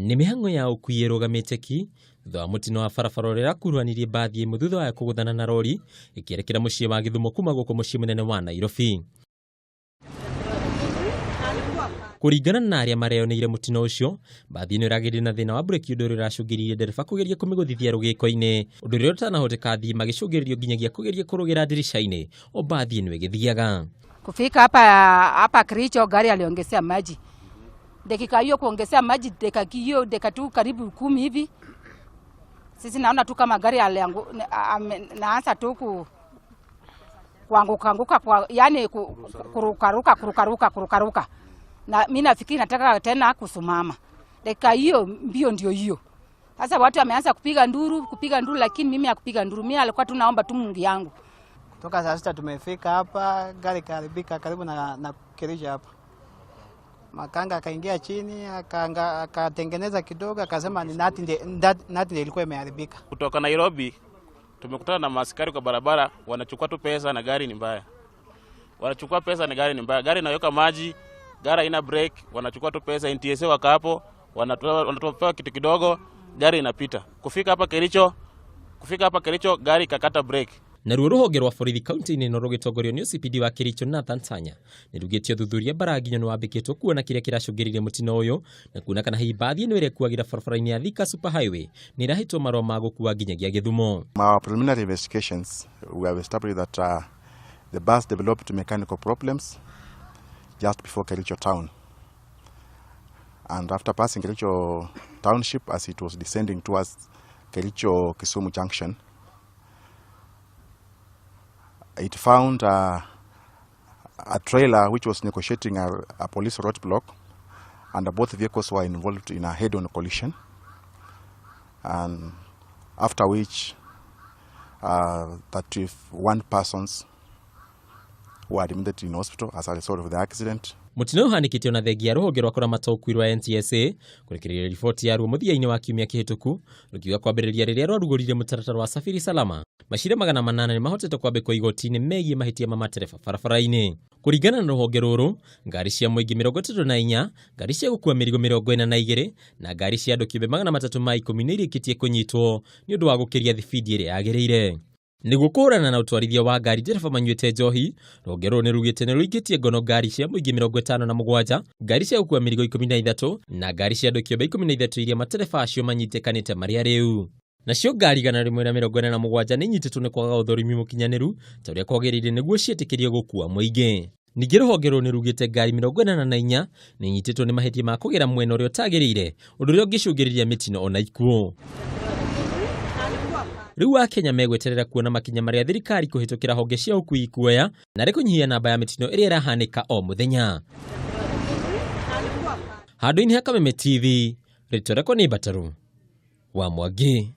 Nĩ mĩhang'o ya ũkuui ĩrũgamĩte ki thutha wa mũtino wa barabara ũrĩa ũrakuruhanirie mbathi ĩmwe thutha wa kũgũthana na rori ĩkĩerekera mũciĩ wa Gĩthumo kuma gũkũ mũciĩ mũnene wa Nairobi. Kũringana na arĩa mareyoneire mũtino ũcio, mbathi ĩno ĩragereire na thĩna wa breki ũndũ ũrĩa ũracũngĩrĩirie ndereba kũgeria kũmĩgũthithia rũgĩko-inĩ, ũndũ ũrĩa ũtanahoteka athii magĩcũngĩrĩrio nginyagia kũgeria kũrũgĩra dirisha-inĩ o mbathi ĩno ĩgĩthiaga. Kufika hapa Kericho gari aliongezea maji. Dakika hiyo kuongezea maji dakika tu karibu 10 hivi. Sisi naona tu kama gari naanza tu kuanguka kwa yani kurukaruka. Na mimi nafikiri nataka tena kusimama. Dakika hiyo mbio ndio hiyo. Sasa watu wameanza kupiga nduru lakini mimi hakupiga nduru. Mimi alikuwa tu naomba tu Mungu yangu. Toka saa 6 tumefika hapa, gari karibika karibu na Kericho hapa. Makanga akaingia chini, akatengeneza kidogo, akasema ni nati ilikuwa imeharibika. Kutoka Nairobi tumekutana na maaskari kwa barabara, wanachukua tu pesa na gari ni mbaya. Wanachukua pesa na gari ni mbaya. Gari inayoka maji, gari haina brake, wanachukua tu pesa, NTSA waka hapo, wanatoa kitu kidogo, gari inapita. Kufika hapa Kericho gari kakata brake. Na ruo rũhonge rwa borithi kaunti-inĩ ĩno rũgĩtongorio nĩ OCPD wa Kericho na Tanzania nĩ rugĩtio thuthuria baraginyo nĩ wambĩkĩtwo kuona kĩrĩa kĩracũngĩrĩirie mũtino ũyũ na kuona kana hihi mbathi ĩno ĩrĩa ĩkuagĩra barabara-inĩ ya Thika Superhighway nĩ ĩrahetwo marũa ma gũkua nginyagia Gĩthumo. Our preliminary investigations, we have established that the bus developed mechanical problems just before Kericho town. And after passing Kericho township, as it was descending towards Kericho Kisumu junction, it found a trailer which was negotiating a police roadblock, and both vehicles were involved in a head-on collision, and after which 31 persons were admitted in hospital as a result of the accident. Mũtino ũhanĩkĩte ona thengia rũhonge rwa kũramata ũkuui rwa NTSA kũrekereria riboti ya ruo mũthia-inĩ wa kiumia kĩhĩtũku rũkiuga kwambĩrĩria rĩrĩa rwarugũrire mũtaratara wa Safiri Salama. Maciira 800 nĩ mahotete kwambĩkwo igoti-inĩ megiĩ mahĩtia ma matereba barabara-inĩ. Kũringana na rũhonge rũrũ, ngari cia mũingĩ 34, ngari cia gũkua mĩrigo 42 na ngari cia andũ kĩũmbe 310 nĩ irĩkĩtie kũnyitwo nĩ ũndũ wa gũkĩria thibidi ĩrĩa yagĩrĩire. Nĩguo kũhũrana na ũtwarithia wa ngari ndereba manyuĩte njohi, rũhonge rũrũ nĩ rugĩte nĩ rũingĩtie ngono ngari cia mũingĩ 57, ngari cia gũkua mĩrigo 13 na ngari cia andũ kĩũmbe 13 iria matereba acio manyitĩkanĩte marĩa rĩu. Nacio ngari 147 nĩ nyitĩtwo nĩ kwaga ũthũrimi mũkinyanĩru ta ũrĩa kwagĩrĩire nĩguo ciĩtĩkĩrie gũkua mũingĩ. Ningĩ rũhonge rũrũ nĩ rugĩte ngari 44 nĩ nyitĩtwo nĩ mahĩtia ma kũgera mwena ũrĩa ũtagĩrĩire, ũndũ ũrĩa ũngĩcũngĩrĩria mĩtino ona ikuũ. Rĩu Akenya megweterera kuona makinya marĩa thirikari kũhĩtũkĩra honge cia ũkuui kuoya na rĩ kũnyihia namba ya mĩtino ĩrĩa ĩrahanĩka o mũthenya. Handũ-inĩ ha Kameme TV, rĩtwa rĩakwa nĩ Bataru wa Mwangi.